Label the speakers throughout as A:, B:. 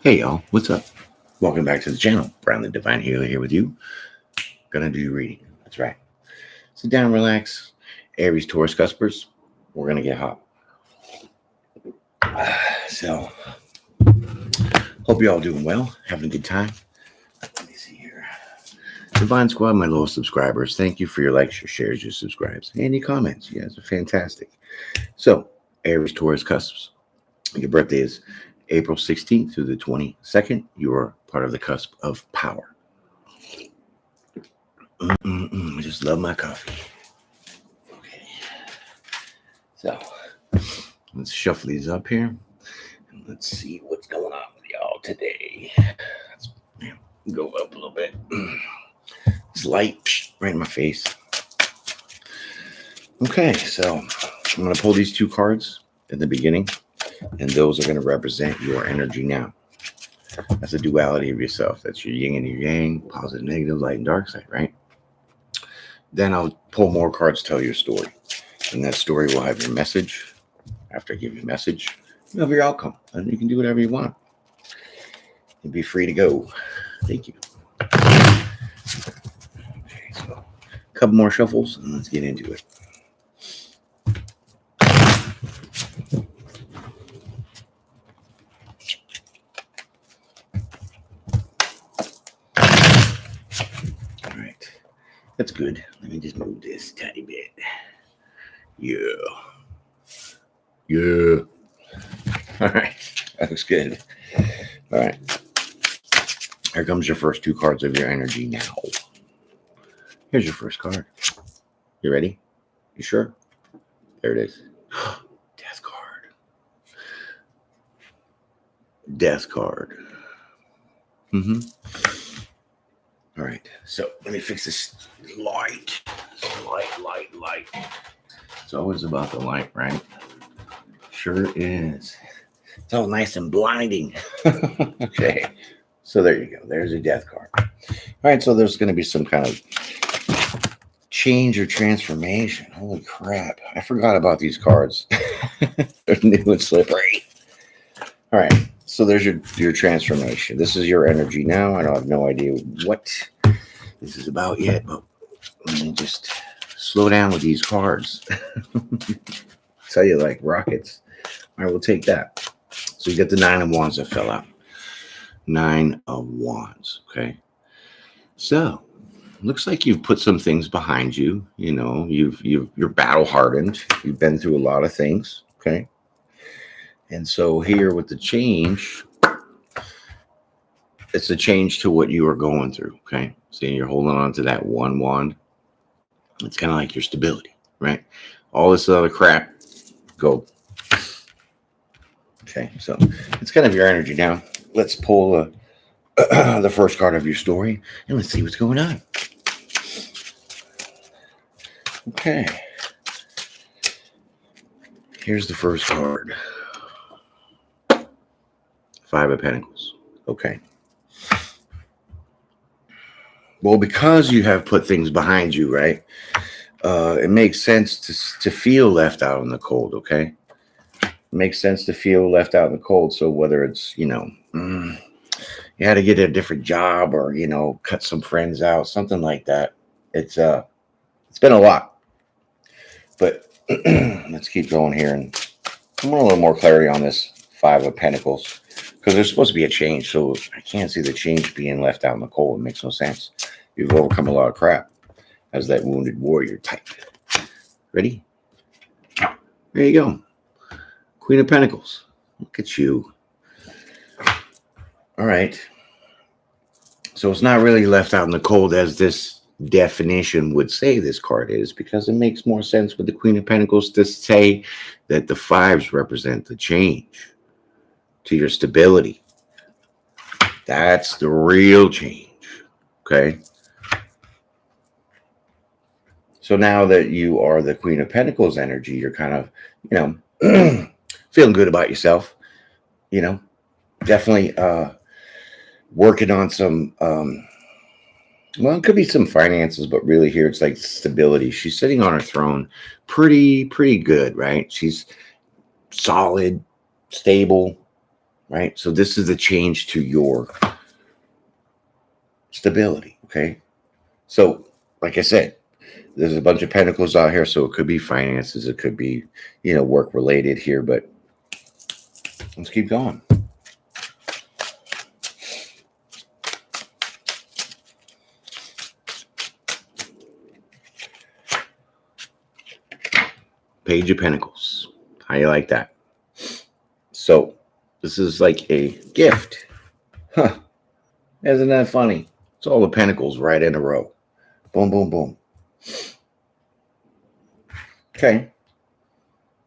A: Hey y'all, what's up? Welcome back to the channel. Brown the Divine Healer here with you. Gonna do your reading. That's right. Sit down, relax. Aries, Taurus, Cuspers. We're gonna get hot. So, hope you all doing well, having a good time. Let me see here. Divine Squad, my loyal subscribers. Thank you for your likes, your shares, your subscribes, and your comments. You guys are fantastic. So, Aries, Taurus, Cusps. Your birthday is April 16th through the 22nd. You are part of the cusp of power. I just love my coffee. Okay. So, let's shuffle these up here. And let's see what's going on with y'all today. Let's go up a little bit. It's light right in my face. Okay, so I'm going to pull these two cards at the beginning. And those are going to represent your energy now. That's a duality of yourself. That's your yin and your yang, positive, negative, light, and dark side, right? Then I'll pull more cards, tell your story. And that story will have your message. After I give you a message, you'll have your outcome. And you can do whatever you want. And be free to go. Thank you. Okay, so a couple more shuffles, and let's get into it. That's good. Let me just move this tiny bit. Yeah. All right. That looks good. All right. Here comes your first two cards of your energy now. Here's your first card. You ready? You sure? There it is. Death card. Death card. All right, so let me fix this light. Light. It's always about the light, right? Sure is. It's all nice and blinding. Okay, so there you go. There's a death card. All right, so there's going to be some kind of change or transformation. Holy crap. I forgot about these cards. They're new and slippery. All right. So there's your transformation. This is your energy now. I don't have no idea what this is about yet, but let me just slow down with these cards. Tell you like rockets. All right, we'll take that. So you get the 9 of Wands that fell out. 9 of Wands. Okay. So looks like you've put some things behind you. You know, you're battle hardened. You've been through a lot of things. Okay. And so here with the change, it's a change to what you are going through, okay? So you're holding on to that one wand. It's kind of like your stability, right? All this other crap, go. Okay, so it's kind of your energy now. Let's pull the first card of your story, and let's see what's going on. Okay. Here's the first card. 5 of Pentacles. Okay. Well, because you have put things behind you, right? It makes sense to feel left out in the cold, okay? It makes sense to feel left out in the cold. So whether it's, you had to get a different job or, cut some friends out, something like that. It's been a lot. But let's keep going here. And I want a little more clarity on this 5 of Pentacles. Because there's supposed to be a change, so I can't see the change being left out in the cold. It makes no sense. You've overcome a lot of crap as that wounded warrior type. Ready? There you go. Queen of Pentacles. Look at you. All right. So it's not really left out in the cold as this definition would say this card is, because it makes more sense with the Queen of Pentacles to say that the 5s represent the change to your stability. That's the real change. Okay. So now that you are the Queen of Pentacles energy, you're kind of, feeling good about yourself. Definitely working on some, it could be some finances, but really here it's like stability. She's sitting on her throne pretty good, right? She's solid, stable. right? So this is the change to your stability, okay? So, like I said, there's a bunch of pentacles out here, so it could be finances, it could be, work related here, but let's keep going. Page of Pentacles. How you like that? So, this is like a gift. Huh. Isn't that funny? It's all the pentacles right in a row. Boom, boom, boom. Okay.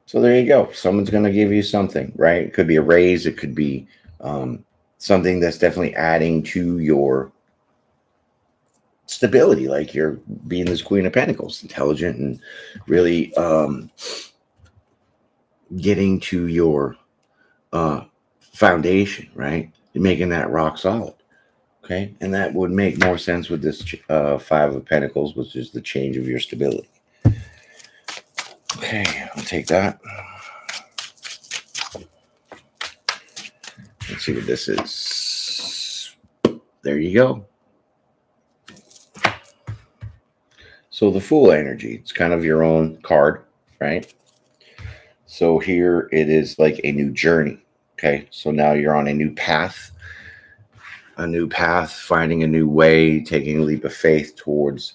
A: So there you go. Someone's going to give you something, right? It could be a raise. It could be something that's definitely adding to your stability. Like you're being this Queen of Pentacles, intelligent and really getting to your foundation, right? You're making that rock solid. Okay. And that would make more sense with this Five of Pentacles, which is the change of your stability. Okay. I'll take that. Let's see what this is. There you go. So the Fool energy, it's kind of your own card, right? So here it is like a new journey. Okay. So now you're on a new path, finding a new way, taking a leap of faith towards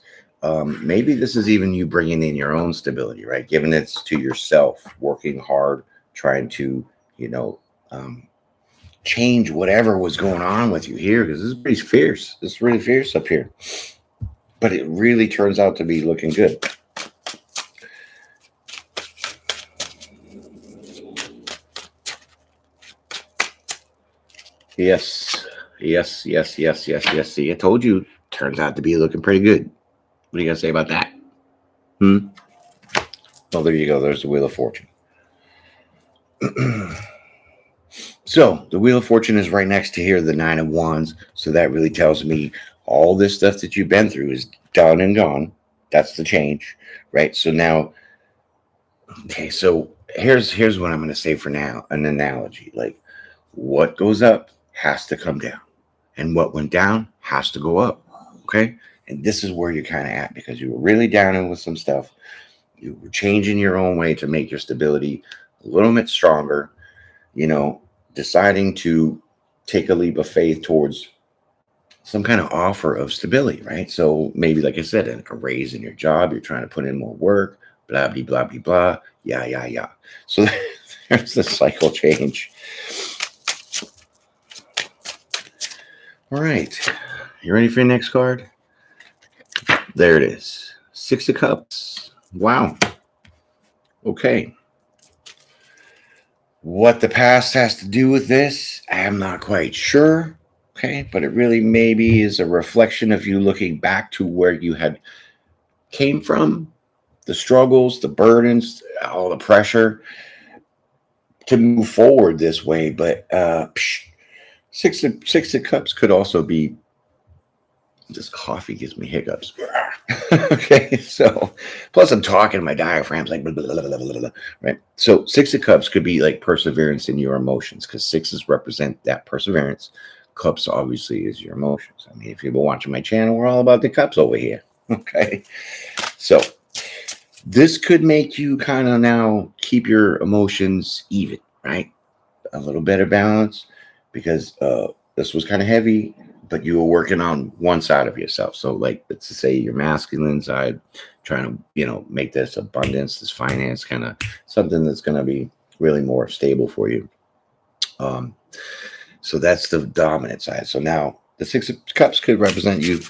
A: maybe this is even you bringing in your own stability, right? Giving it to yourself, working hard, trying to, change whatever was going on with you here, because this is pretty fierce. This is really fierce up here. But it really turns out to be looking good. Yes. See, I told you, turns out to be looking pretty good. What are you going to say about that? Well, there you go. There's the Wheel of Fortune. So the Wheel of Fortune is right next to here, the Nine of Wands. So that really tells me all this stuff that you've been through is done and gone. That's the change, right? So now, okay, so here's what I'm going to say for now, an analogy. Like what goes up has to come down, and what went down has to go up, okay? And this is where you're kind of at, because you were really down in with some stuff. You were changing your own way to make your stability a little bit stronger, deciding to take a leap of faith towards some kind of offer of stability, right? So maybe, like I said, a raise in your job, you're trying to put in more work, blah, blah, blah, blah, blah, yeah. So there's the cycle change. All right. You ready for your next card? There it is. Six of Cups. Wow. Okay. What the past has to do with this, I'm not quite sure. Okay. But it really maybe is a reflection of you looking back to where you had came from, the struggles, the burdens, all the pressure to move forward this way. But Six of Cups could also be, this coffee gives me hiccups. Okay, so plus I'm talking, my diaphragm's like blah, blah, blah, blah, blah, blah, right? So Six of Cups could be like perseverance in your emotions, because sixes represent that perseverance. Cups obviously is your emotions. I mean, if you've been watching my channel, we're all about the cups over here. Okay, so this could make you kind of now keep your emotions even, right? A little better balance, because this was kind of heavy, but you were working on one side of yourself. So like, let's just say your masculine side, trying to, make this abundance, this finance, kind of something that's going to be really more stable for you. So that's the dominant side. So now the Six of Cups could represent you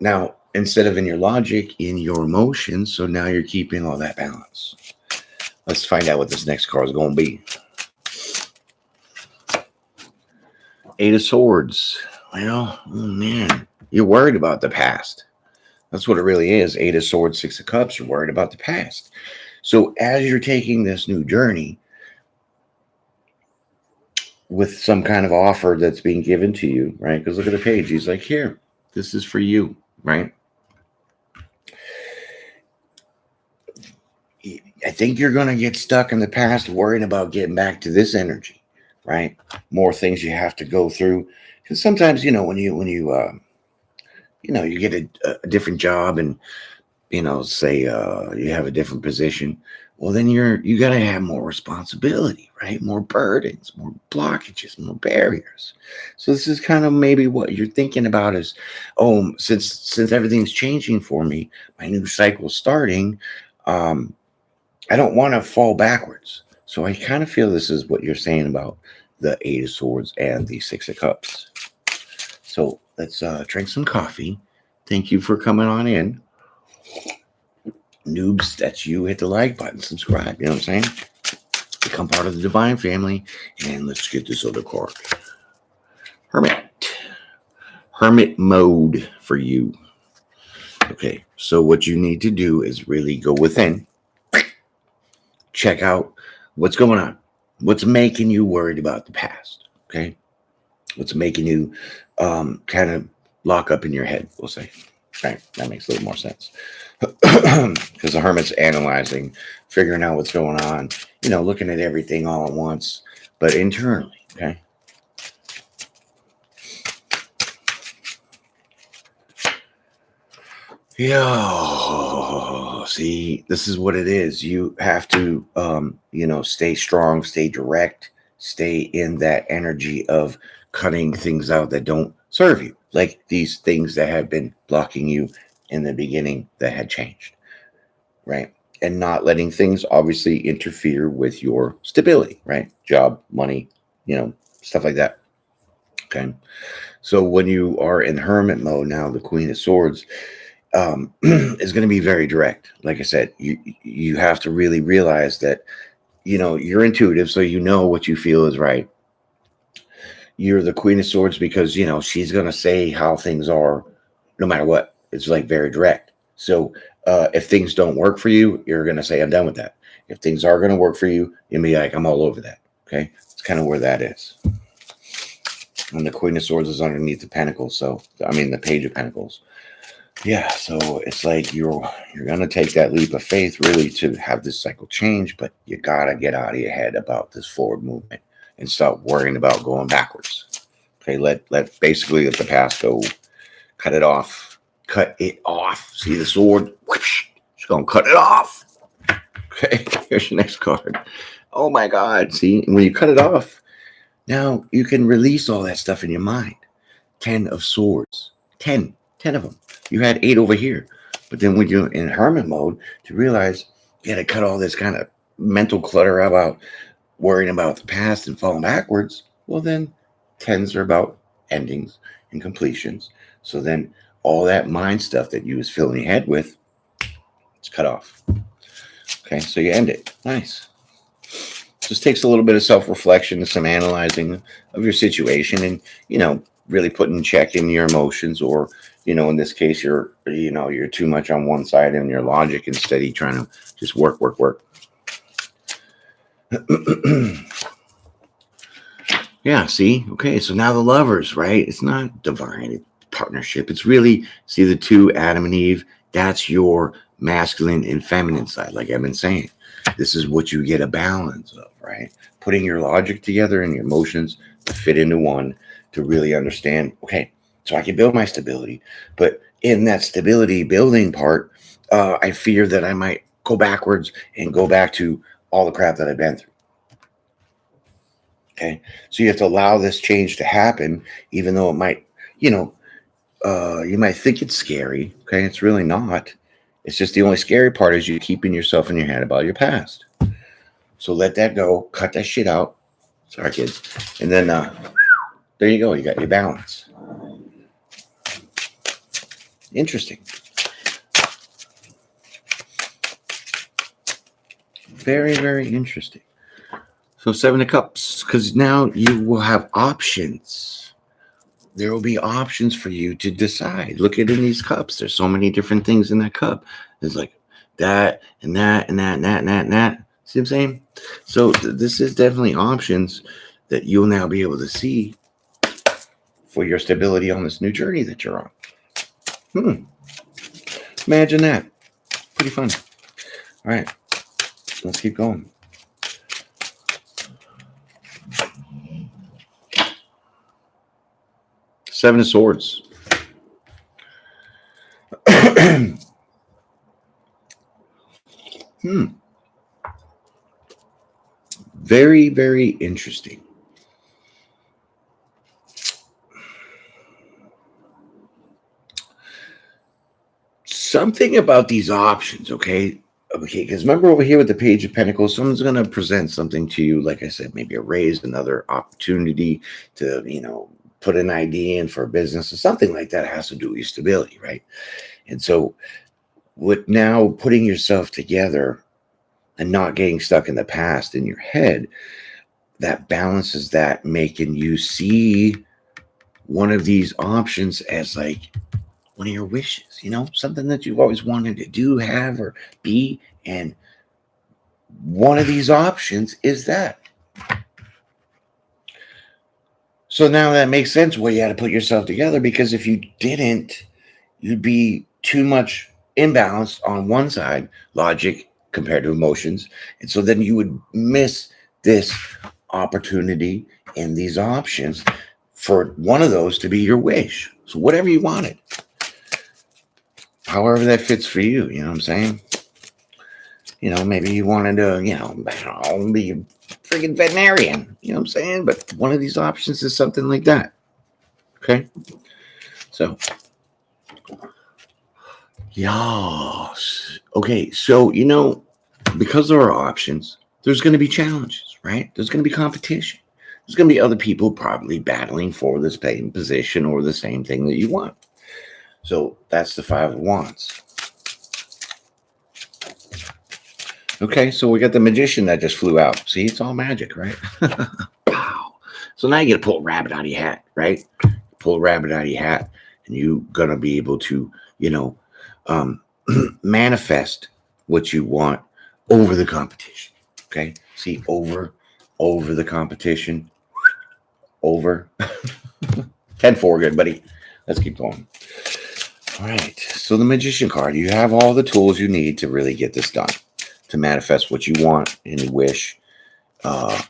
A: now, instead of in your logic, in your emotions. So now you're keeping all that balance. Let's find out what this next card is going to be. Eight of Swords. Well, oh man, you're worried about the past. That's what it really is. Eight of Swords, Six of Cups. You're worried about the past. So as you're taking this new journey with some kind of offer that's being given to you, right? Because look at the page. He's like, here, this is for you, right? I think you're going to get stuck in the past worrying about getting back to this energy. right? More things you have to go through. Because sometimes, you get a different job and, say you have a different position. Well, then you got to have more responsibility, right? More burdens, more blockages, more barriers. So this is kind of maybe what you're thinking about is, oh, since everything's changing for me, my new cycle's starting. Um, I don't want to fall backwards. So I kind of feel this is what you're saying about the Eight of Swords and the Six of Cups. So let's drink some coffee. Thank you for coming on in. Noobs, that's you. Hit the like button, subscribe. You know what I'm saying? Become part of the divine family. And let's get this other card. Hermit. Hermit mode for you. Okay, so what you need to do is really go within. Check out what's going on. What's making you worried about the past? Okay. What's making you kind of lock up in your head, we'll say. Right. That makes a little more sense. Because the hermit's analyzing, figuring out what's going on, looking at everything all at once, but internally. Okay. Yeah. See, this is what it is. You have to, stay strong, stay direct, stay in that energy of cutting things out that don't serve you, like these things that have been blocking you in the beginning that had changed, right? And not letting things obviously interfere with your stability, right? Job, money, stuff like that. Okay. So when you are in hermit mode now, the Queen of Swords is going to be very direct. Like I said, you have to really realize that you're intuitive, so you know what you feel is right. You're the Queen of Swords because she's going to say how things are, no matter what. It's like very direct. So if things don't work for you, you're going to say I'm done with that. If things are going to work for you, you'll be like I'm all over that. Okay, it's kind of where that is. And the Queen of Swords is underneath the Pentacles. So the Page of Pentacles. Yeah, so it's like you're gonna take that leap of faith really to have this cycle change, but you gotta get out of your head about this forward movement and stop worrying about going backwards. Okay, let basically let the past go. Cut it off. Cut it off. See the sword? Whoosh, it's gonna cut it off. Okay, here's your next card. Oh my God! See, when you cut it off, now you can release all that stuff in your mind. 10 of Swords. 10 of them. You had 8 over here. But then when you're in hermit mode, to realize you got to cut all this kind of mental clutter about worrying about the past and falling backwards, well, then 10s are about endings and completions. So then all that mind stuff that you was filling your head with, it's cut off. Okay, so you end it. Nice. Just takes a little bit of self-reflection, some analyzing of your situation, and really putting in check in your emotions, or in this case you're too much on one side in your logic instead of trying to just work. Yeah, see, okay, so now the Lovers, right? It's not divine partnership. It's really, see, the two, Adam and Eve, that's your masculine and feminine side, like I've been saying. This is what you get a balance of, right? Putting your logic together and your emotions to fit into one, to really understand, okay, so I can build my stability. But in that stability building part, I fear that I might go backwards and go back to all the crap that I've been through. Okay. So you have to allow this change to happen, even though it might, you might think it's scary. Okay. It's really not. It's just the only scary part is you keeping yourself in your head about your past. So let that go. Cut that shit out. Sorry, kids. And then there you go. You got your balance. Interesting. Very, very interesting. So 7 of Cups, because now you will have options. There will be options for you to decide. Look at in these cups. There's so many different things in that cup. There's like that and that and that and that and that and that. See what I'm saying? So this is definitely options that you'll now be able to see for your stability on this new journey that you're on. Imagine that. Pretty fun. All right. Let's keep going. Seven of Swords. Very, very interesting. Something about these options, okay? Okay, because remember over here with the Page of Pentacles, someone's going to present something to you, like I said, maybe a raise, another opportunity to, put an idea in for a business or something like that has to do with your stability, right? And so with now putting yourself together and not getting stuck in the past in your head, that balances that, making you see one of these options as like one of your wishes, something that you've always wanted to do, have, or be. And one of these options is that. So now that makes sense why you had to put yourself together, because if you didn't, you'd be too much imbalanced on one side, logic compared to emotions. And so then you would miss this opportunity and these options for one of those to be your wish. So whatever you wanted, however that fits for you, you know what I'm saying? Maybe you wanted to, I don't know, be a freaking veterinarian, you know what I'm saying? But one of these options is something like that. Okay. So, yes. Okay. So, because there are options, there's going to be challenges, right? There's going to be competition. There's going to be other people probably battling for the same position or the same thing that you want. So that's the Five of Wands. Okay, so we got the Magician that just flew out. See, it's all magic, right? Wow. So now you get to pull a rabbit out of your hat, right? Pull a rabbit out of your hat, and you're going to be able to, manifest what you want over the competition. Okay? See, over the competition. Over. 10-4, good, buddy. Let's keep going. All right. So the Magician card, you have all the tools you need to really get this done, to manifest what you want, any wish,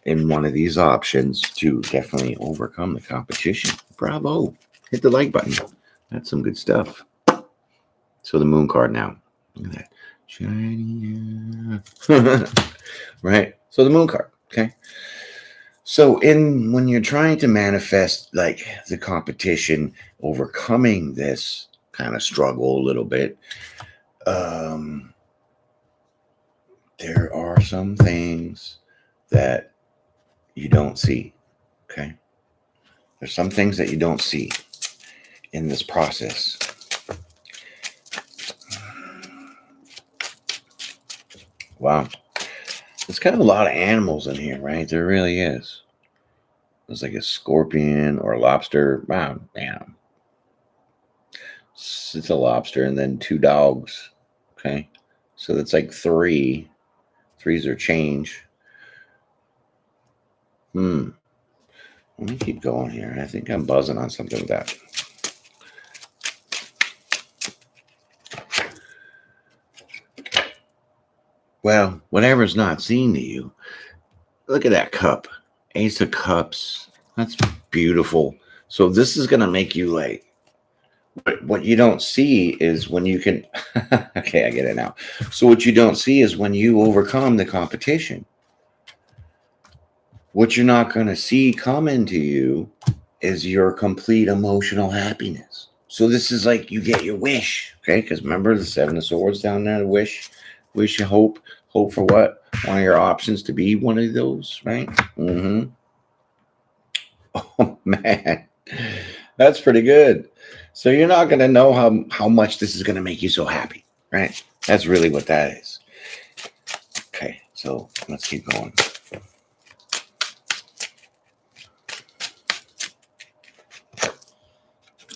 A: in one of these options to definitely overcome the competition. Bravo. Hit the like button. That's some good stuff. So the Moon card now. Look at that. Shiny. Right? So the Moon card. Okay. So when you're trying to manifest like the competition, overcoming this kind of struggle a little bit, there are some things that you don't see. Okay. There's some things that you don't see in this process. Wow. There's kind of a lot of animals in here, right? There really is. There's like a scorpion or a lobster. Wow, damn. It's a lobster and then 2 dogs. Okay. So that's like 3. 3s are change. Let me keep going here. I think I'm buzzing on something with that. Well, whatever's not seen to you, look at that cup. Ace of Cups. That's beautiful. So this is going to make you like, what you don't see is when you can, okay, I get it now. So what you don't see is when you overcome the competition. What you're not going to see coming to you is your complete emotional happiness. So this is like you get your wish, okay? Because remember the 7 of Swords down there, wish, hope for what? One of your options to be one of those, right? Oh man, that's pretty good. So you're not going to know how much this is going to make you so happy, right? That's really what that is. Okay, so let's keep going.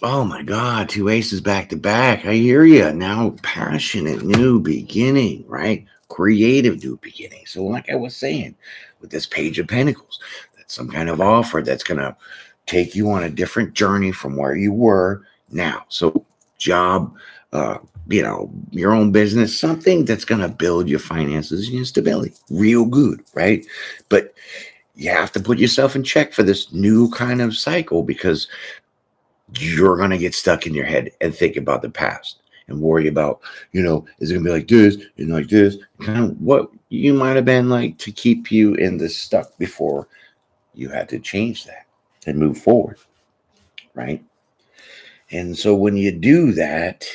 A: Oh my God, 2 aces back to back. I hear you. Now, passionate new beginning, right? Creative new beginning. So like I was saying, with this Page of Pentacles, that's some kind of offer that's going to take you on a different journey from where you were now. So job, your own business, something that's going to build your finances and your stability real good, right? But you have to put yourself in check for this new kind of cycle, because you're going to get stuck in your head and think about the past and worry about, is it going to be like this and like this? Kind of what you might have been like to keep you in the stuck before you had to change that and move forward, right? And so when you do that,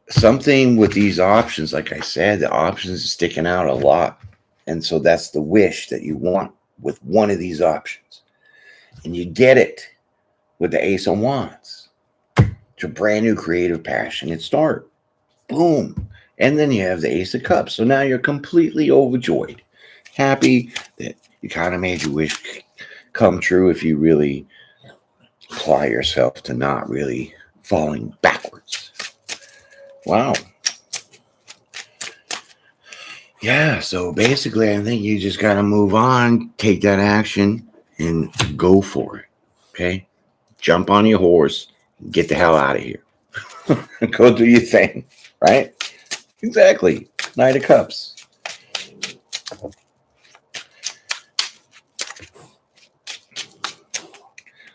A: something with these options, like I said, the options are sticking out a lot. And so that's the wish that you want with one of these options. And you get it with the Ace of Wands. It's a brand new creative, passionate start. Boom. And then you have the Ace of Cups. So now you're completely overjoyed, happy that you kind of made your wish come true if you really apply yourself to not really falling backwards. Wow. Yeah, so basically, I think you just got to move on, take that action, and go for it. Okay? Jump on your horse, get the hell out of here. Go do your thing, right? Exactly. Knight of Cups.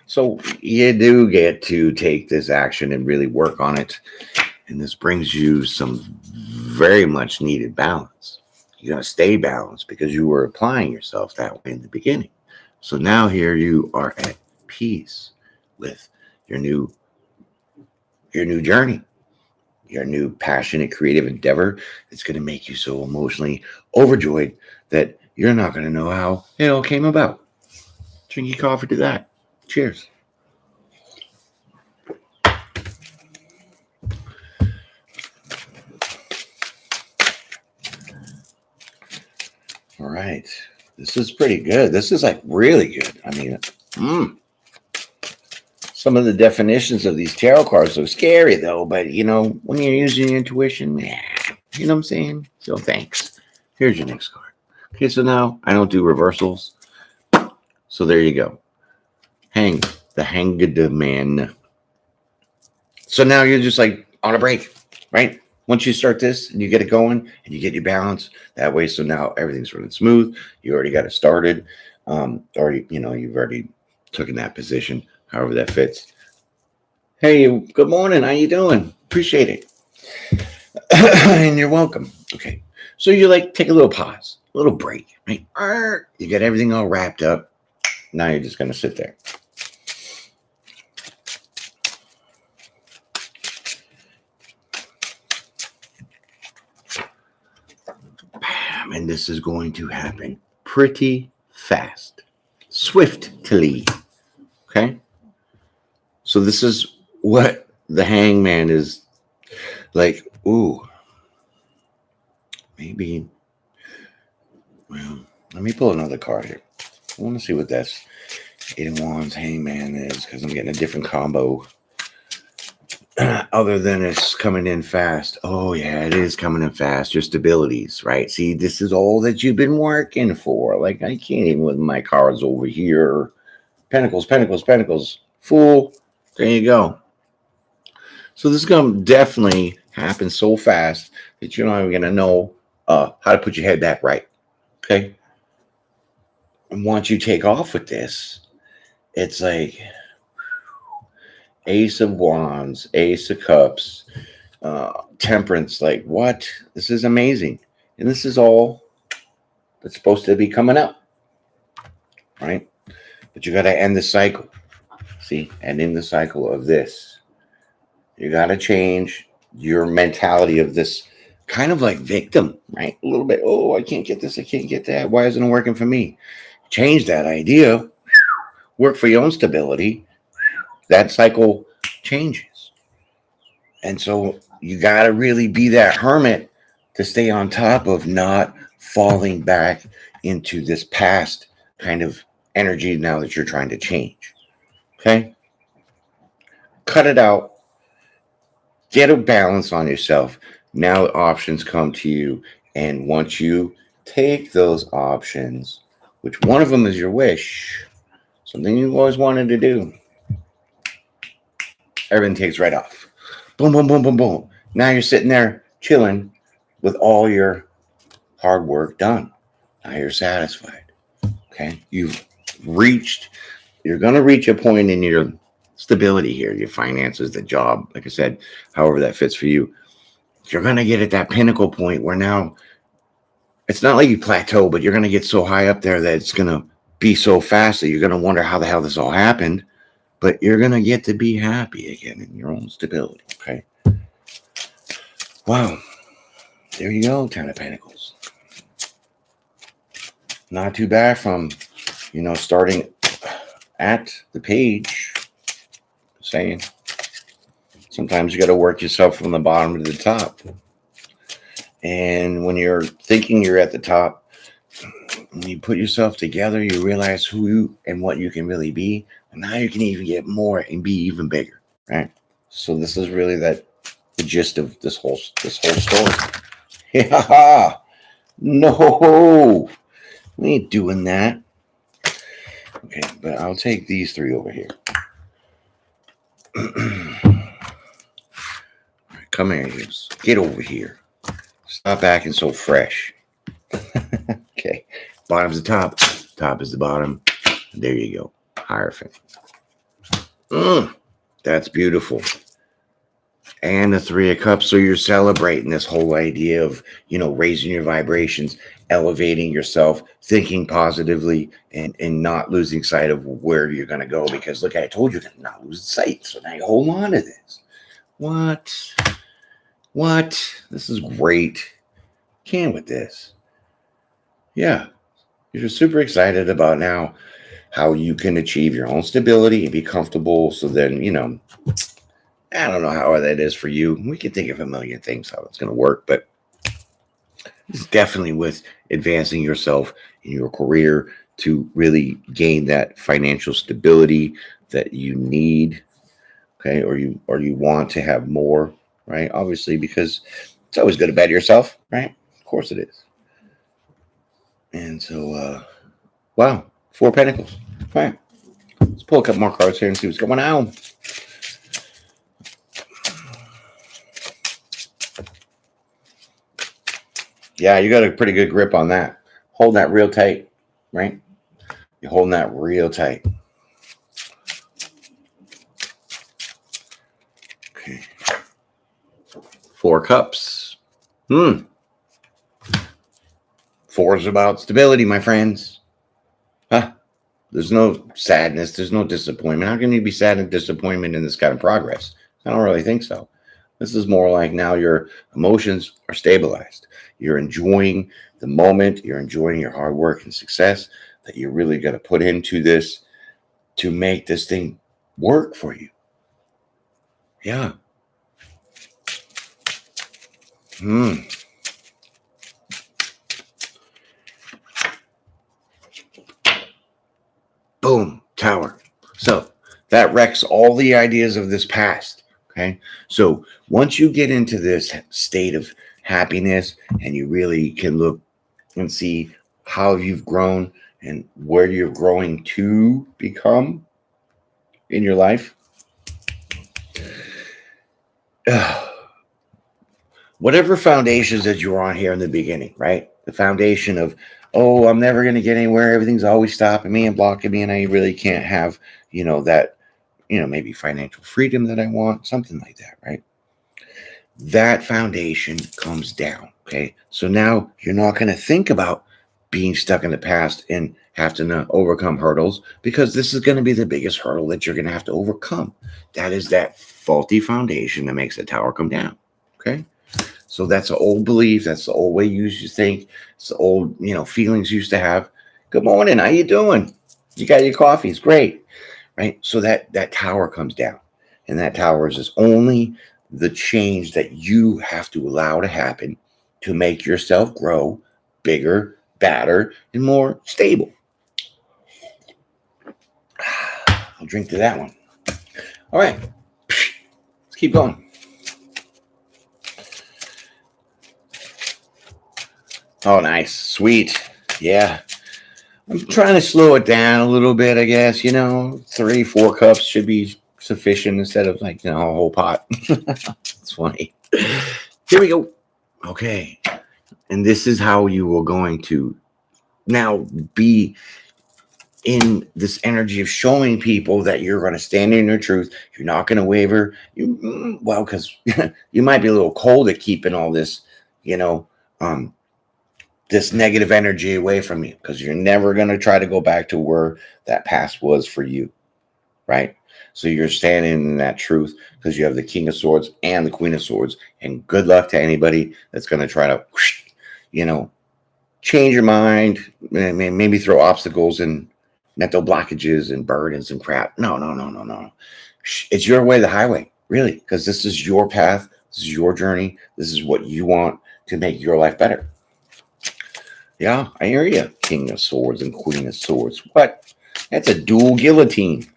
A: So you do get to take this action and really work on it. And this brings you some very much needed balance. You're going to stay balanced because you were applying yourself that way in the beginning. So now here you are at peace with your new journey, your new passionate creative endeavor. It's going to make you so emotionally overjoyed that you're not going to know how it all came about. Drink your coffee to that. Cheers. All right. This is pretty good. This is like really good. I mean, some of the definitions of these tarot cards are scary though, but when you're using your intuition, yeah, you know what I'm saying? So thanks. Here's your next card. Okay, so now I don't do reversals. So there you go. The Hanged Man. So now you're just like on a break, right? Once you start this and you get it going and you get your balance that way, so now everything's running smooth. You already got it started. You've already taken that position, however that fits. Hey, good morning. How you doing? Appreciate it. And you're welcome. Okay. So you take a little pause, a little break, right? You get everything all wrapped up. Now you're just going to sit there. Bam. And this is going to happen pretty fast, swiftly. Okay. So this is what the Hangman is like. Ooh. Maybe. Well, let me pull another card here. I want to see what that's Eight of Wands Hangman is, because I'm getting a different combo. Other than it's coming in fast. Oh, yeah, it is coming in fast. Your stabilities, right? See, this is all that you've been working for. Like, I can't even with my cards over here. Pentacles, Pentacles, Pentacles. Fool. There you go. So this is going to definitely happen so fast that you're not even going to know how to put your head back right. Okay? And once you take off with this, it's like Ace of Wands, Ace of Cups, Temperance. Like, what? This is amazing. And this is all that's supposed to be coming up, right? But you got to end the cycle. See, and in the cycle of this, you got to change your mentality of this kind of like victim, right? A little bit. Oh, I can't get this. I can't get that. Why isn't it working for me? Change that idea. Work for your own stability. That cycle changes. And so you got to really be that hermit to stay on top of not falling back into this past kind of energy now that you're trying to change. Okay? Cut it out. Get a balance on yourself. Now options come to you. And once you take those options, which one of them is your wish, something you've always wanted to do, everything takes right off. Boom, boom, boom, boom, boom. Now you're sitting there chilling with all your hard work done. Now you're satisfied. Okay? You've reached you're going to reach a point in your stability here, your finances, the job, like I said, however that fits for you. You're going to get at that pinnacle point where now it's not like you plateau, but you're going to get so high up there that it's going to be so fast that you're going to wonder how the hell this all happened. But you're going to get to be happy again in your own stability. Okay. Wow. There you go, Ten of Pentacles. Not too bad from, starting at the page. Saying sometimes you got to work yourself from the bottom to the top. And when you're thinking you're at the top, when you put yourself together, you realize who you and what you can really be. And now you can even get more and be even bigger, right? So this is really the gist of this whole story. Yeah, no, we ain't doing that. Okay, but I'll take these three over here. Come here, get over here. Stop acting so fresh. Okay, bottom's the top, top is the bottom. There you go, Hierophant. That's beautiful. And the Three of Cups. So you're celebrating this whole idea of, raising your vibrations, elevating yourself, thinking positively, and not losing sight of where you're going to go. Because look, I told you to not lose sight. So now you hold on to this. What? This is great. Can with this. Yeah. You're super excited about now how you can achieve your own stability and be comfortable. So then, I don't know how that is for you. We can think of a million things how it's going to work, but it's definitely with advancing yourself in your career to really gain that financial stability that you need, okay, or you want to have more, right? Obviously, because it's always good to better yourself, right? Of course it is. And so, wow, 4 Pentacles. All right, let's pull a couple more cards here and see what's going on. Yeah, you got a pretty good grip on that. Hold that real tight, right? You're holding that real tight. Okay. 4 Cups. 4 is about stability, my friends. Huh? There's no sadness. There's no disappointment. How can you be sad and disappointment in this kind of progress? I don't really think so. This is more like now your emotions are stabilized. You're enjoying the moment. You're enjoying your hard work and success that you're really going to put into this to make this thing work for you. Yeah. Boom, Tower. So that wrecks all the ideas of this past. Okay. So once you get into this state of happiness and you really can look and see how you've grown and where you're growing to become in your life, whatever foundations that you were on here in the beginning, right? The foundation of, oh, I'm never going to get anywhere. Everything's always stopping me and blocking me. And I really can't have, that, maybe financial freedom that I want, something like that, right? That foundation comes down. Okay. So now you're not going to think about being stuck in the past and have to overcome hurdles, because this is going to be the biggest hurdle that you're going to have to overcome. That is that faulty foundation that makes the tower come down. Okay. So that's an old belief. That's the old way you used to think. It's the old, feelings you used to have. Good morning. How you doing? You got your coffee. It's great. Right. So that tower comes down, and that tower is just only the change that you have to allow to happen to make yourself grow bigger, badder, and more stable. I'll drink to that one. All right. Let's keep going. Oh, nice. Sweet. Yeah. I'm trying to slow it down a little bit, I guess. 3, 4 cups should be sufficient instead of a whole pot. It's funny. Here we go. Okay. And this is how you are going to now be in this energy of showing people that you're going to stand in your truth. You're not going to waver. Well, because you might be a little cold at keeping all this, um, this negative energy away from you, because you're never going to try to go back to where that past was for you, right? So you're standing in that truth because you have the King of Swords and the Queen of Swords. And good luck to anybody that's going to try to, change your mind, maybe throw obstacles and mental blockages and burdens and crap. No, no, no, no, no. It's your way, the highway, really, because this is your path. This is your journey. This is what you want to make your life better. Yeah, I hear you, King of Swords and Queen of Swords. What? That's a dual guillotine.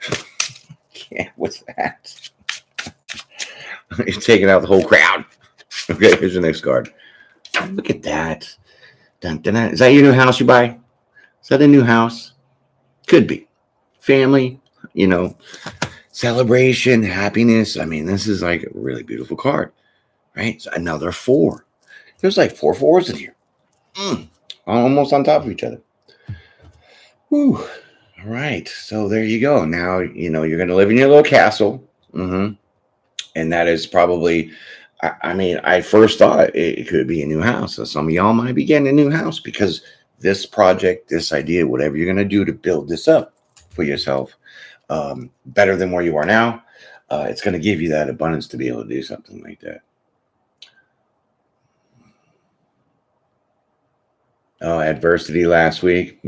A: Yeah, what's that? You're taking out the whole crowd. Okay, here's the next card. Look at that. Dun, dun, dun. Is that your new house you buy? Is that a new house? Could be. Family, celebration, happiness. I mean, this is like a really beautiful card, right? So another 4. There's like 4 4s in here. Almost on top of each other. Whew. All right. So there you go. Now, you're going to live in your little castle. And that is probably, I first thought it could be a new house. So some of y'all might be getting a new house because this project, this idea, whatever you're going to do to build this up for yourself, better than where you are now, it's going to give you that abundance to be able to do something like that. Oh, adversity last week.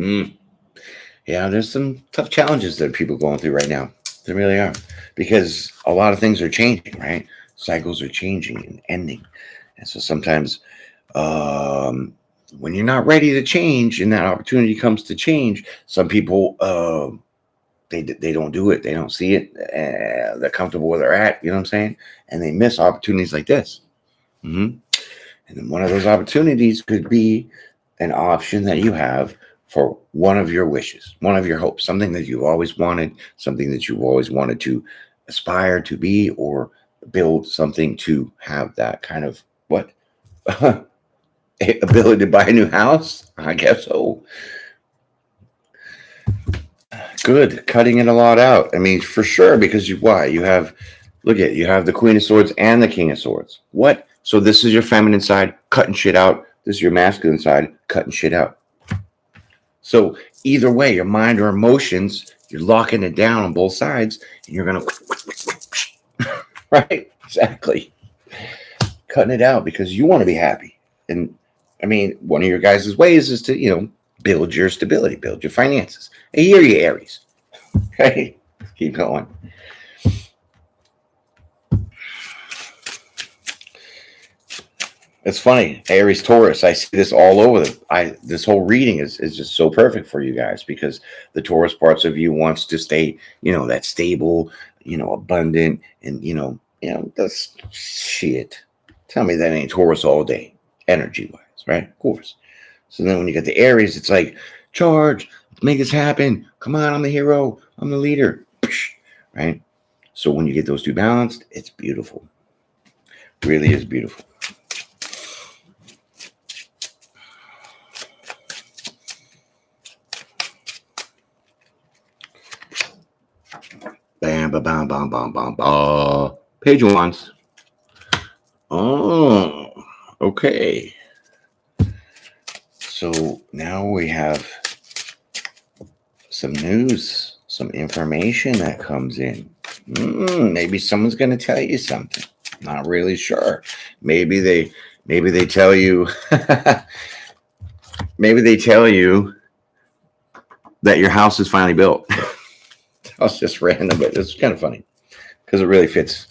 A: Yeah, there's some tough challenges that people are going through right now. There really are, because a lot of things are changing, right? Cycles are changing and ending. And so sometimes when you're not ready to change and that opportunity comes to change, some people, they don't do it. They don't see it. They're comfortable where they're at, you know what I'm saying? And they miss opportunities like this. And then one of those opportunities could be an option that you have for one of your wishes, one of your hopes, something that you've always wanted, something that you've always wanted to aspire to be, or build something to have that kind of ability to buy a new house. I guess so. Good. Cutting it a lot out. I mean, for sure, because you have the Queen of Swords and the King of Swords. What? So this is your feminine side, cutting shit out. This is your masculine side, cutting shit out. So either way, your mind or emotions, you're locking it down on both sides, and you're going to, right? Exactly. Cutting it out because you want to be happy. And I mean, one of your guys' ways is to, build your stability, build your finances. I hear you, Aries. Okay, keep going. It's funny, Aries, Taurus. I see this all over. This whole reading is just so perfect for you guys, because the Taurus parts of you wants to stay, that stable, abundant, and that's shit. Tell me that ain't Taurus all day, energy-wise, right? Of course. So then when you get the Aries, it's like, charge, make this happen. Come on, I'm the hero. I'm the leader, right? So when you get those two balanced, it's beautiful. Really is beautiful. Bam, ba, bam, bam, bam, bam, bam. Page of Wands. Oh, okay. So now we have some news, some information that comes in. Maybe someone's going to tell you something. Not really sure. Maybe they tell you. Maybe they tell you that your house is finally built. That was just random, but it's kind of funny because it really fits.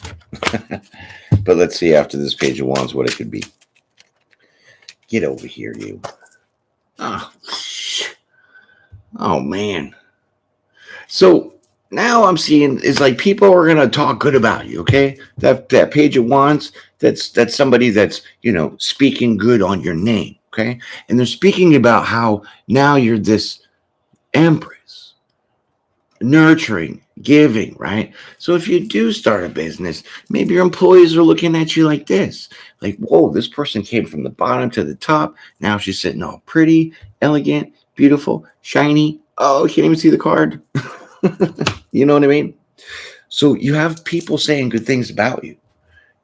A: But let's see after this Page of Wands what it could be. Get over here, you. Oh man. So now I'm seeing is like people are gonna talk good about you, okay? That Page of Wands, that's somebody that's speaking good on your name, okay? And they're speaking about how now you're this Empress, nurturing, giving, right? So if you do start a business, maybe your employees are looking at you like this, like, whoa, this person came from the bottom to the top. Now she's sitting all pretty, elegant, beautiful, shiny. Oh, can't even see the card. You know what I mean? So you have people saying good things about you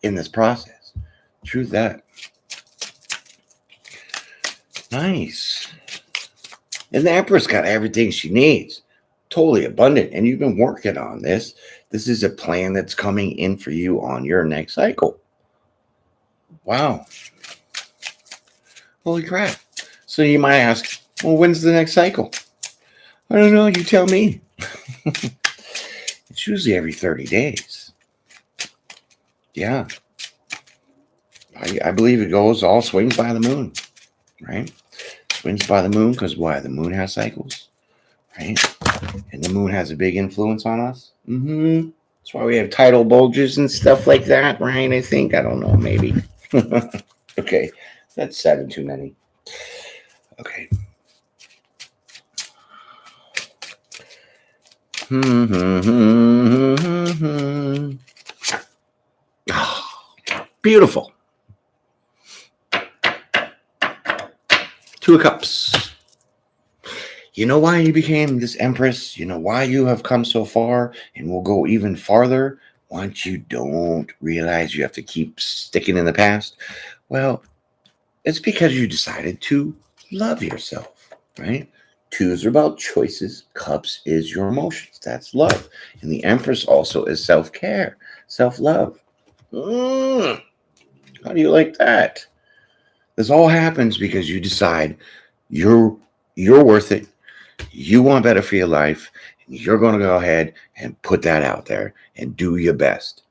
A: in this process. True that. Nice. And the Empress got everything she needs. Totally abundant. And you've been working on this. This is a plan that's coming in for you on your next cycle. Wow. Holy crap. So you might ask, well, when's the next cycle? I don't know. You tell me. It's usually every 30 days. Yeah. I believe it goes all swings by the moon, right? Swings by the moon because why? The moon has cycles, right? And the moon has a big influence on us. That's why we have tidal bulges and stuff like that, right? I think. I don't know. Maybe. Okay. That's 7 too many. Okay. Beautiful. 2 of Cups. You know why you became this Empress? You know why you have come so far and will go even farther once you don't realize you have to keep sticking in the past? Well, it's because you decided to love yourself, right? 2s are about choices. Cups is your emotions. That's love. And the Empress also is self-care, self-love. How do you like that? This all happens because you decide you're worth it. You want better for your life. And you're going to go ahead and put that out there and do your best.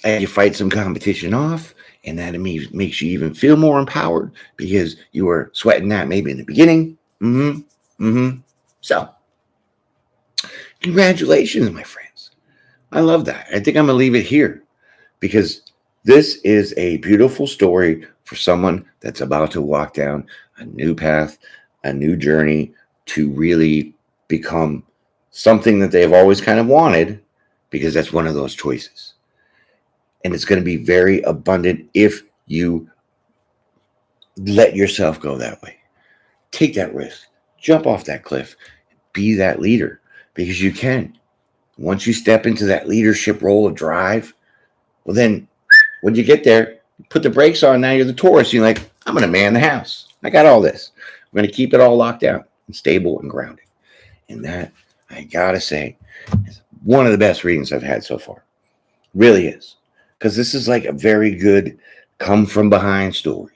A: And you fight some competition off, and that makes you even feel more empowered because you were sweating that maybe in the beginning. So, congratulations, my friends. I love that. I think I'm going to leave it here because this is a beautiful story for someone that's about to walk down a new path, a new journey to really become something that they've always kind of wanted, because that's one of those choices. And it's going to be very abundant if you let yourself go that way. Take that risk. Jump off that cliff. Be that leader, because you can. Once you step into that leadership role of drive, well, then when you get there, put the brakes on. Now you're the Taurus. You're like, I'm going to man the house. I got all this. I'm going to keep it all locked down and stable and grounded. And that, I got to say, is one of the best readings I've had so far. Really is. Because this is like a very good come from behind story,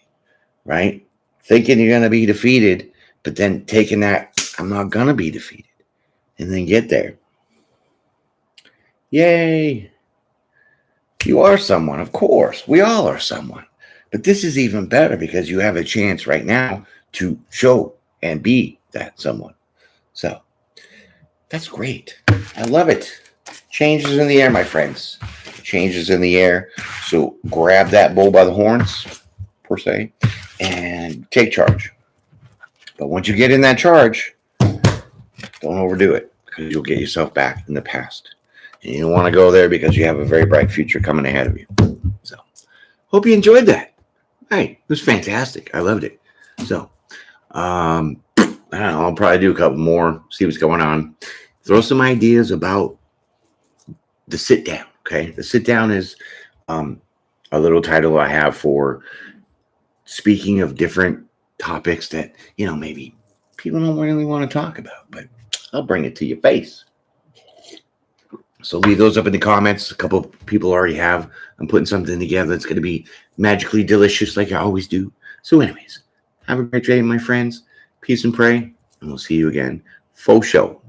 A: right? Thinking you're going to be defeated, but then taking that, I'm not going to be defeated, and then get there. Yay. You are someone, of course. We all are someone. But this is even better because you have a chance right now to show and be that someone. So that's great. I love it. Changes in the air, my friends. Changes in the air. So grab that bull by the horns, per se, and take charge. But once you get in that charge, don't overdo it because you'll get yourself back in the past. And you don't want to go there because you have a very bright future coming ahead of you. So hope you enjoyed that. Hey, it was fantastic. I loved it. So I don't know, I'll probably do a couple more, see what's going on. Throw some ideas about the sit down. Okay. The sit down is a little title I have for speaking of different topics that, maybe people don't really want to talk about, but I'll bring it to your face. So leave those up in the comments. A couple of people already have. I'm putting something together that's going to be magically delicious like I always do. So anyways, have a great day, my friends. Peace and pray, and we'll see you again. Faux show.